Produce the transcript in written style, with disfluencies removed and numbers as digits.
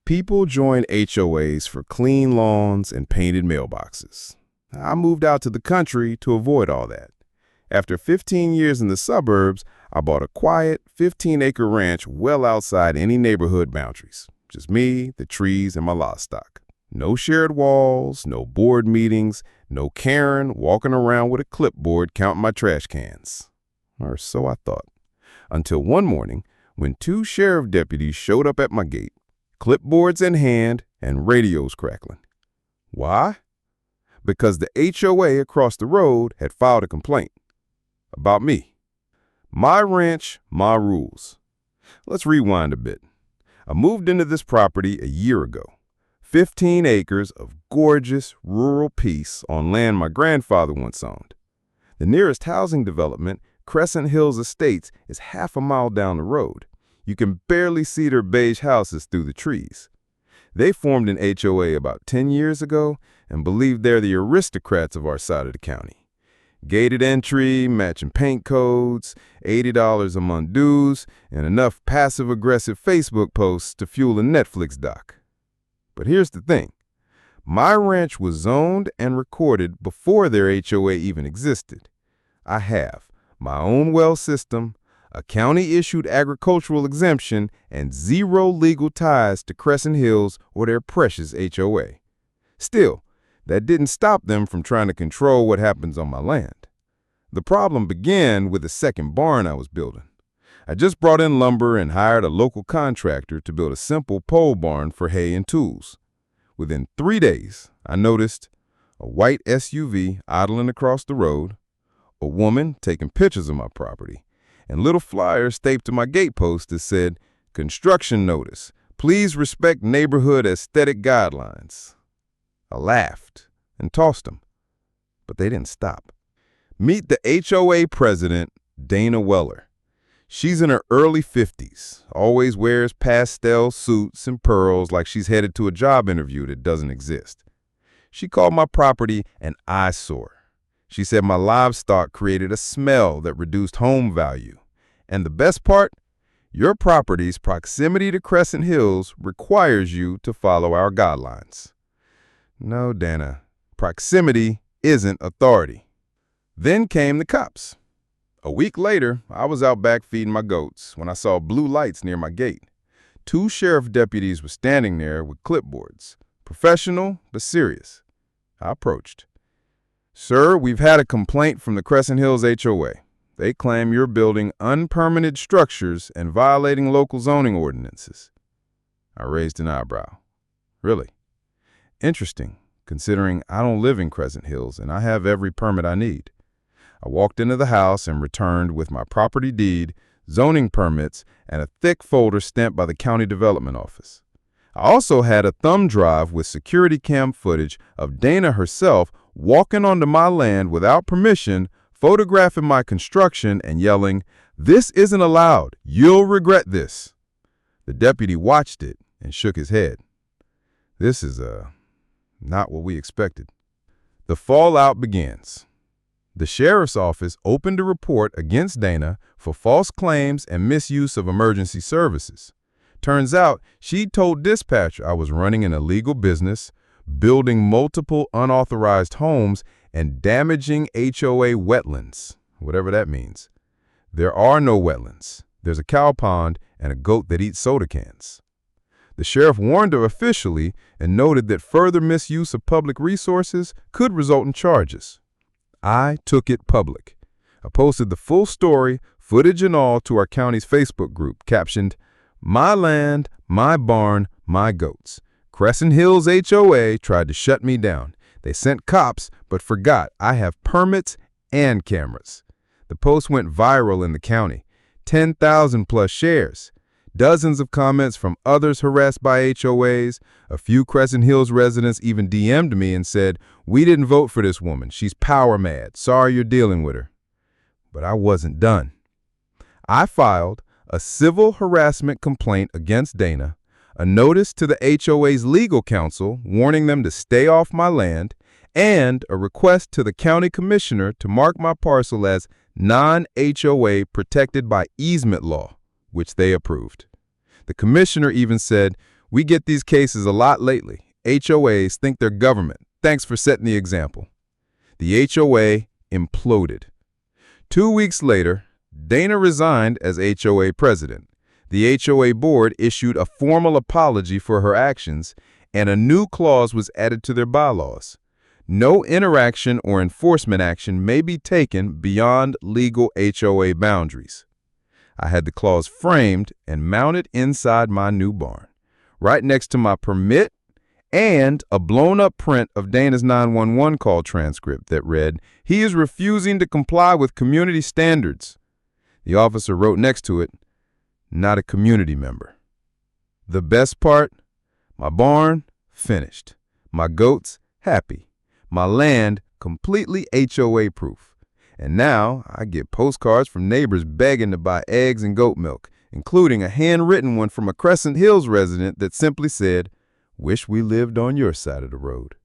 People join HOAs for clean lawns and painted mailboxes. I moved out to the country to avoid all that. After 15 years in the suburbs, I bought a quiet 15-acre ranch well outside any neighborhood boundaries. Just me, the trees, and my livestock. No shared walls, no board meetings, no Karen walking around with a clipboard counting my trash cans. Or so I thought. Until one morning, when 2 sheriff deputies showed up at my gate, clipboards in hand and radios crackling. Why? Because the HOA across the road had filed a complaint about me. My ranch, my rules. Let's rewind a bit. I moved into this property a year ago. 15 acres of gorgeous rural peace on land my grandfather once owned. The nearest housing development, Crescent Hills Estates, is half a mile down the road. You can barely see their beige houses through the trees. They formed an HOA about 10 years ago and believe they're the aristocrats of our side of the county. Gated entry, matching paint codes, $80 a month dues, and enough passive-aggressive Facebook posts to fuel a Netflix doc. But here's the thing. My ranch was zoned and recorded before their HOA even existed. I have my own well system, a county-issued agricultural exemption, and 0 legal ties to Crescent Hills or their precious HOA. Still, that didn't stop them from trying to control what happens on my land. The problem began with the second barn I was building. I just brought in lumber and hired a local contractor to build a simple pole barn for hay and tools. Within 3 days, I noticed a white SUV idling across the road, a woman taking pictures of my property, and little flyers taped to my gatepost that said, "Construction notice. Please respect neighborhood aesthetic guidelines." I laughed and tossed them, but they didn't stop. Meet the HOA president, Dana Weller. She's in her early 50s, always wears pastel suits and pearls like she's headed to a job interview that doesn't exist. She called my property an eyesore. She said my livestock created a smell that reduced home value. And the best part? Your property's proximity to Crescent Hills requires you to follow our guidelines. No, Dana, proximity isn't authority. Then came the cops. A week later, I was out back feeding my goats when I saw blue lights near my gate. 2 sheriff deputies were standing there with clipboards, professional but serious. I approached. "Sir, we've had a complaint from the Crescent Hills HOA. They claim you're building unpermitted structures and violating local zoning ordinances." I raised an eyebrow. Really? Interesting, considering I don't live in Crescent Hills and I have every permit I need. I walked into the house and returned with my property deed, zoning permits, and a thick folder stamped by the county development office. I also had a thumb drive with security cam footage of Dana herself walking onto my land without permission, photographing my construction and yelling, "This isn't allowed. You'll regret this." The deputy watched it and shook his head. This is not what we expected. The fallout begins. The sheriff's office opened a report against Dana for false claims and misuse of emergency services. Turns out she'd told dispatcher I was running an illegal business, building multiple unauthorized homes, and damaging HOA wetlands, whatever that means. There are no wetlands. There's a cow pond and a goat that eats soda cans. The sheriff warned her officially and noted that further misuse of public resources could result in charges. I took it public. I posted the full story, footage and all, to our county's Facebook group, captioned, "My land, my barn, my goats. Crescent Hills HOA tried to shut me down. They sent cops, but forgot I have permits and cameras." The post went viral in the county. 10,000 plus shares. Dozens of comments from others harassed by HOAs. A few Crescent Hills residents even DM'd me and said, "We didn't vote for this woman. She's power mad. Sorry you're dealing with her." But I wasn't done. I filed a civil harassment complaint against Dana, a notice to the HOA's legal counsel warning them to stay off my land, and a request to the county commissioner to mark my parcel as non-HOA protected by easement law, which they approved. The commissioner even said, We get these cases a lot lately. HOAs think they're government. Thanks for setting the example. The HOA imploded. 2 weeks later, Dana resigned as HOA president. The HOA board issued a formal apology for her actions, and a new clause was added to their bylaws. No interaction or enforcement action may be taken beyond legal HOA boundaries. I had the clause framed and mounted inside my new barn, right next to my permit and a blown-up print of Dana's 911 call transcript that read, "He is refusing to comply with community standards." The officer wrote next to it, "Not a community member." The best part? My barn, finished. My goats, happy. My land, completely HOA-proof. And now I get postcards from neighbors begging to buy eggs and goat milk, including a handwritten one from a Crescent Hills resident that simply said, "Wish we lived on your side of the road."